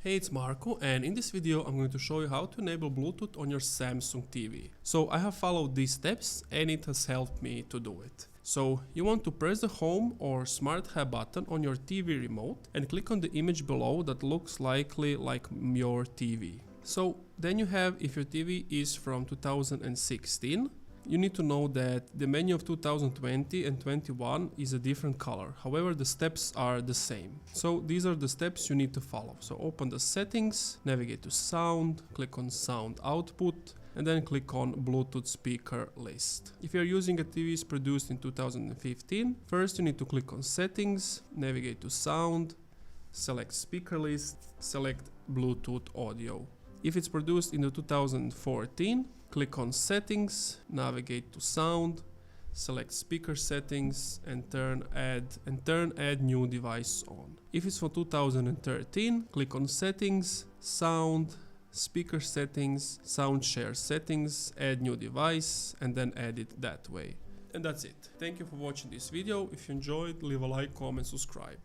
Hey, it's Marko, and in this video I'm going to show you how to enable Bluetooth on your Samsung TV. So I have followed these steps and it has helped me to do it. So you want to press the home or smart hub button on your TV remote and click on the image below that looks likely like your TV. So then you have, if your TV is from 2016, you need to know that the menu of 2020 and 21 is a different color. However, the steps are the same. So these are the steps you need to follow. So open the settings, navigate to sound, click on sound output, and then click on Bluetooth speaker list. If you're using a TV produced in 2015, first you need to click on settings, navigate to sound, select speaker list, select Bluetooth audio. If it's produced in the 2014, click on settings, navigate to sound, select speaker settings and turn add new device on. If it's for 2013, click on settings, sound, speaker settings, sound share settings, add new device, and then add it that way. And that's it. Thank you for watching this video. If you enjoyed, leave a like, comment, subscribe.